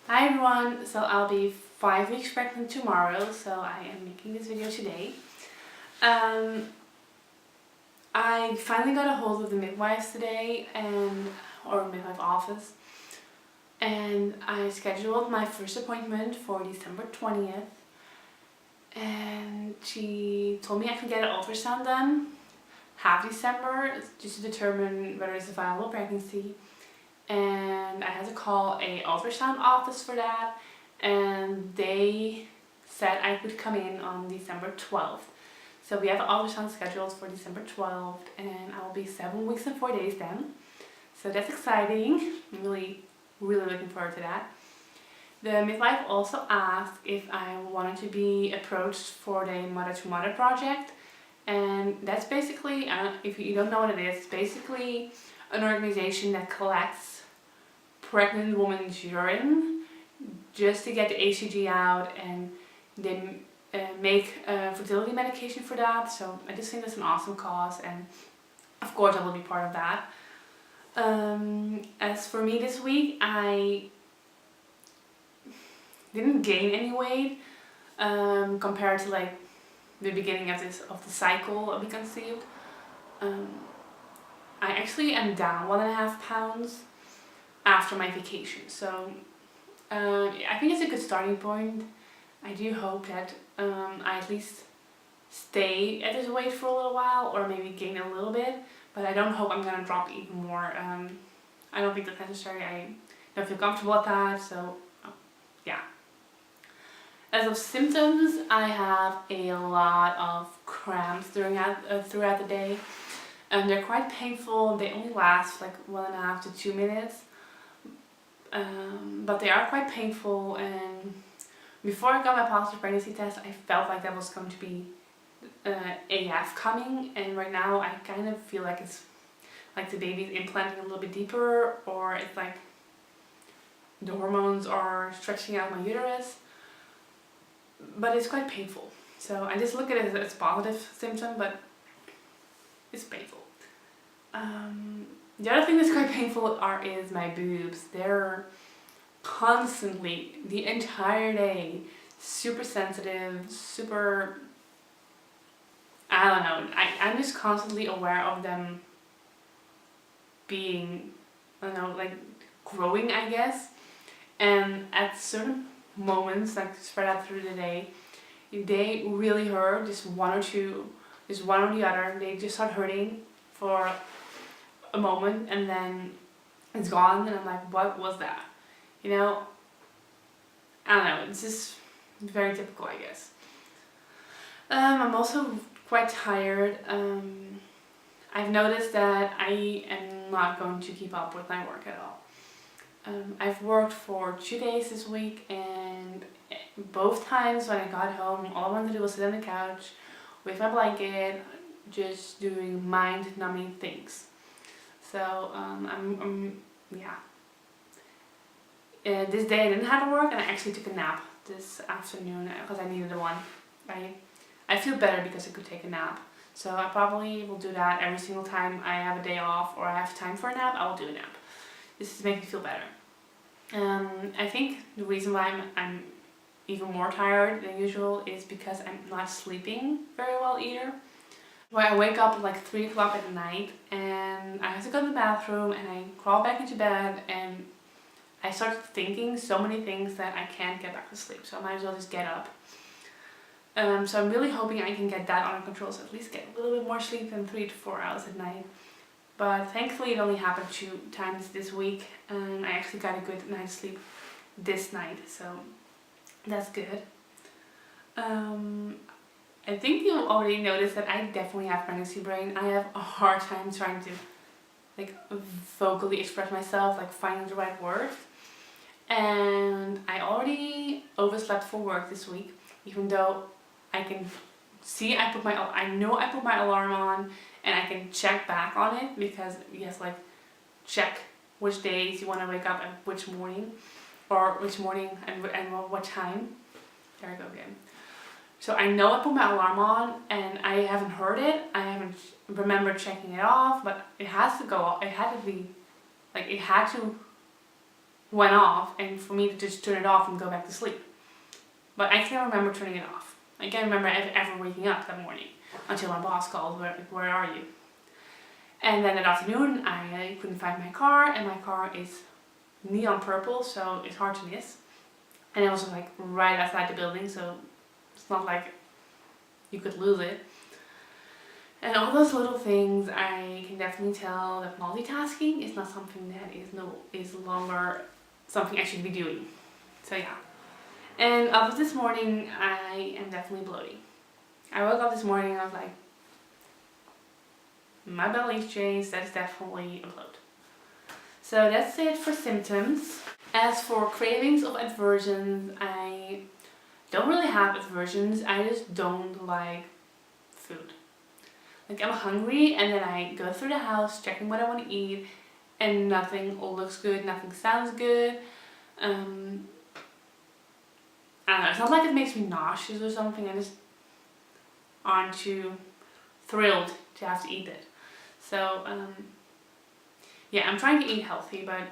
Hi everyone, so I'll be 5 weeks pregnant tomorrow, so I am making this video today. I finally got a hold of the midwives today, or midwife office, and I scheduled my first appointment for December 20th, and she told me I could get an ultrasound done half December just to determine whether it's a viable pregnancy. And I had to call a ultrasound office for that, and they said I could come in on December 12th. So we have an ultrasound scheduled for December 12th, and I will be 7 weeks and 4 days then. So that's exciting. I'm really looking forward to that. The midwife also asked if I wanted to be approached for the Mother to Mother project, and that's basically, if you don't know what it is, it's basically an organization that collects pregnant women's urine just to get the HCG out, and they make fertility medication for that. So I just think that's an awesome cause, and of course I will be part of that. As for me this week, I didn't gain any weight compared to like the beginning of the cycle of being conceived. I actually am down 1.5 pounds after my vacation, so I think it's a good starting point. I do hope that I at least stay at this weight for a little while, or maybe gain a little bit, but I don't hope I'm gonna drop even more. I don't think that's necessary. I don't feel comfortable with that, so yeah. As of symptoms, I have a lot of cramps throughout the day. And they're quite painful. They only last like 1.5 to 2 minutes, but they are quite painful. And before I got my positive pregnancy test, I felt like that was going to be AF coming, and right now I kind of feel like it's like the baby's implanting a little bit deeper, or it's like the hormones are stretching out my uterus, but it's quite painful. So I just look at it as a positive symptom, but it's painful. The other thing that's quite painful is my boobs. They're constantly, the entire day, super sensitive, super, I don't know, I'm just constantly aware of them being, I don't know, like growing, I guess. And at certain moments, like spread out through the day, they really hurt, just one or the other. They just start hurting for a moment, and then it's gone, and I'm like, what was that? You know, I don't know, it's just very typical, I guess. I'm also quite tired. I've noticed that I am not going to keep up with my work at all. I've worked for 2 days this week, and both times when I got home, all I wanted to do was sit on the couch with my blanket, just doing mind-numbing things. So this day I didn't have to work, and I actually took a nap this afternoon because I needed one. I feel better because I could take a nap. So I probably will do that every single time I have a day off or I have time for a nap. I will do a nap. This is making me feel better. I think the reason why I'm even more tired than usual is because I'm not sleeping very well either. Where I wake up at like 3 o'clock at night, and I have to go to the bathroom, and I crawl back into bed, and I start thinking so many things that I can't get back to sleep, so I might as well just get up. So I'm really hoping I can get that under control, so at least get a little bit more sleep than 3 to 4 hours at night. But thankfully it only happened 2 times this week, and I actually got a good night's sleep this night, so that's good. I think you already noticed that I definitely have pregnancy brain. I have a hard time trying to like vocally express myself, like finding the right words. And I already overslept for work this week, even though I can see I know I put my alarm on, and I can check back on it because yes, like check which days you want to wake up and which morning, and what time. There I go again. So I know I put my alarm on, and I haven't heard it. I haven't remembered checking it off, but it has to go off. It had to be, like, it had to went off and for me to just turn it off and go back to sleep. But I can't remember turning it off. I can't remember ever waking up that morning until my boss called, where are you? And then that afternoon I couldn't find my car, and my car is neon purple, so it's hard to miss. And it was like right outside the building, so it's not like you could lose it. And all those little things, I can definitely tell that multitasking is not something that is longer something I should be doing. So yeah. And up this morning, I am definitely bloating. I woke up this morning and I was like, my belly's changed, that's definitely a bloat. So that's it for symptoms. As for cravings of aversions, I don't really have aversions, I just don't like food. Like I'm hungry and then I go through the house checking what I want to eat and nothing all looks good, nothing sounds good. I don't know, it's not like it makes me nauseous or something, I just aren't too thrilled to have to eat it. So yeah, I'm trying to eat healthy, but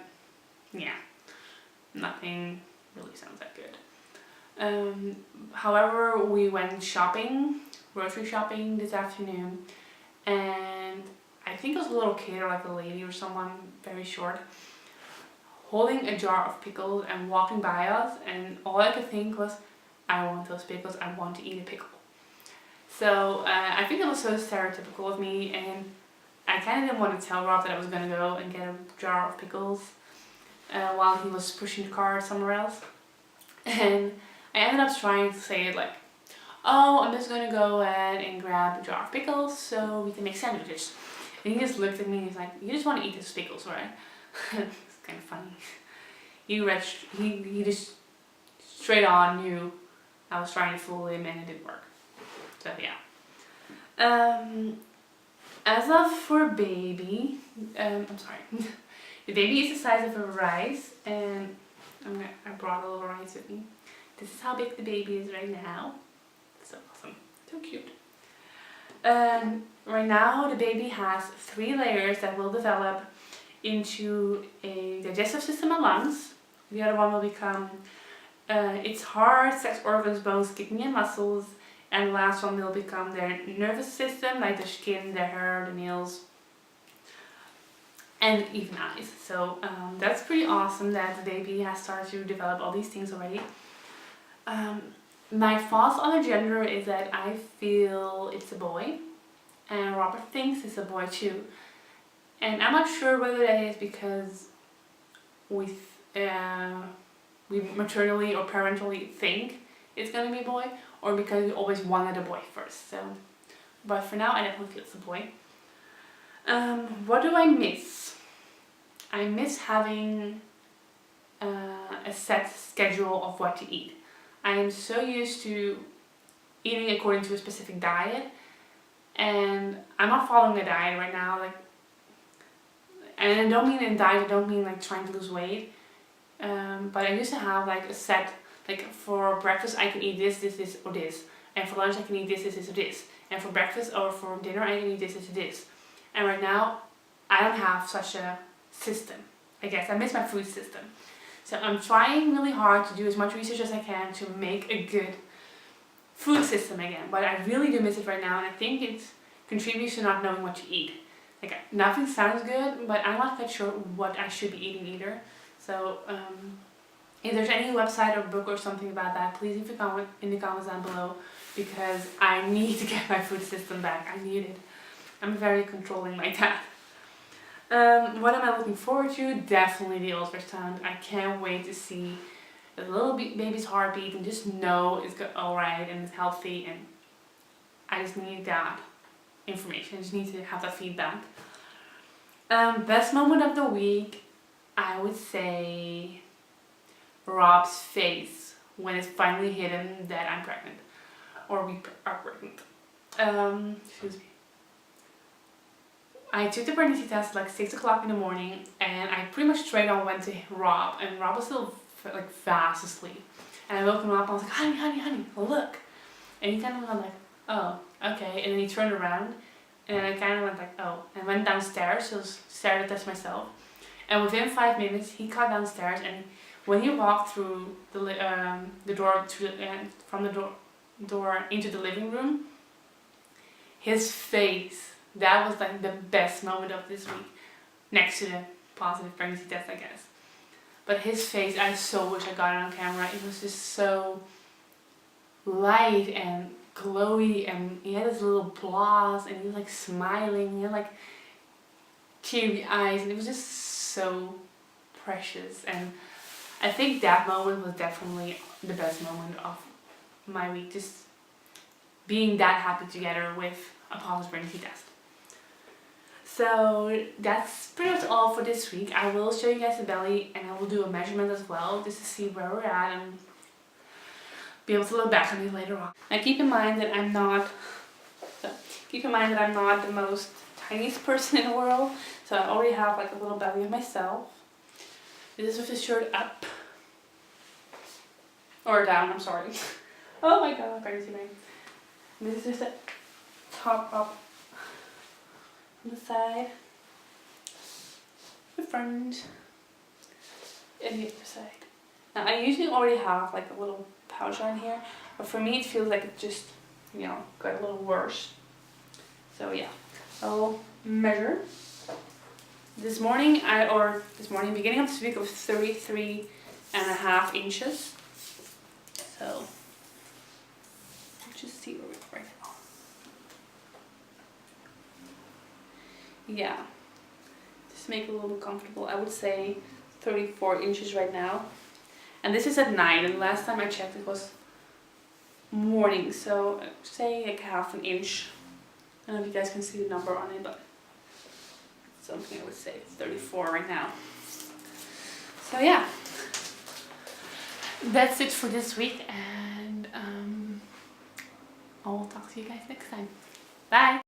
yeah, nothing really sounds that good. However, we went shopping, grocery shopping this afternoon, and I think it was a little kid or like a lady or someone very short holding a jar of pickles and walking by us, and all I could think was, I want those pickles, I want to eat a pickle. So I think it was so stereotypical of me, and I kind of didn't want to tell Rob that I was going to go and get a jar of pickles while he was pushing the car somewhere else. And I ended up trying to say it like, oh, I'm just going to go ahead and grab a jar of pickles so we can make sandwiches. And he just looked at me and he's like, you just want to eat those pickles, right? It's kind of funny. He just straight on knew I was trying to fool him and it didn't work. So yeah. As of for baby, I'm sorry. The baby is the size of a rice, and I brought a little rice with me. This is how big the baby is right now. So awesome, so cute. Right now the baby has 3 layers that will develop into a digestive system and lungs. The other one will become its heart, sex organs, bones, kidney and muscles. And the last one will become their nervous system, like the skin, the hair, the nails, and even eyes. So that's pretty awesome that the baby has started to develop all these things already. My thoughts on the gender is that I feel it's a boy, and Robert thinks it's a boy too. And I'm not sure whether that is because we maternally or parentally think it's gonna be a boy, or because we always wanted a boy first. So, but for now I definitely feel it's a boy. What do I miss? I miss having a set schedule of what to eat. I am so used to eating according to a specific diet, and I'm not following a diet right now. Like, and I don't mean in diet, I don't mean like trying to lose weight. But I used to have like a set, like for breakfast I can eat this, this, this, or this. And for lunch I can eat this, this, this, or this. And for breakfast or for dinner I can eat this, this, or this. And right now I don't have such a system. I guess I miss my food system. So I'm trying really hard to do as much research as I can to make a good food system again. But I really do miss it right now, and I think it contributes to not knowing what to eat. Like, nothing sounds good, but I'm not quite sure what I should be eating either. So if there's any website or book or something about that, please leave a comment in the comments down below, because I need to get my food system back. I need it. I'm very controlling like that. What am I looking forward to? Definitely the ultrasound. I can't wait to see the little baby's heartbeat and just know it's alright and it's healthy, and I just need that information. I just need to have that feedback. Best moment of the week, I would say Rob's face when it's finally hit him that I'm pregnant, or we are pregnant. Excuse me. I took the pregnancy test at like 6 o'clock in the morning, and I pretty much straight on went to Rob, and Rob was still like fast asleep. And I woke him up and I was like, honey, honey, honey, look. And he kind of went like, oh, okay. And then he turned around, and I kind of went like, oh. And I went downstairs, so I stared at this myself. And within 5 minutes, he got downstairs, and when he walked through the door to from the door into the living room, his face, that was like the best moment of this week, next to the positive pregnancy test, I guess. But his face, I so wish I got it on camera. It was just so light and glowy, and he had his little blouse, and he was like smiling. He had like teary eyes, and it was just so precious. And I think that moment was definitely the best moment of my week, just being that happy together with a positive pregnancy test. So that's pretty much all for this week. I will show you guys the belly, and I will do a measurement as well, just to see where we're at and be able to look back on it later on. And keep in mind that I'm not the most tiniest person in the world. So I already have like a little belly of myself. This is with the shirt up. Or down, I'm sorry. Oh my god, pregnancy brain. This is just a top up on the side, the front, and the other side. Now I usually already have like a little pouch on here, but for me it feels like it just, you know, got a little worse. So yeah, I'll measure. This morning, beginning of this week, it was 33.5 inches. So let's just see where we are right now. Yeah, just make it a little comfortable. I would say 34 inches right now. And this is at night, and last time I checked it was morning, so I'd say like half an inch. I don't know if you guys can see the number on it, but something I would say 34 right now. So yeah, that's it for this week, and I will talk to you guys next time. Bye!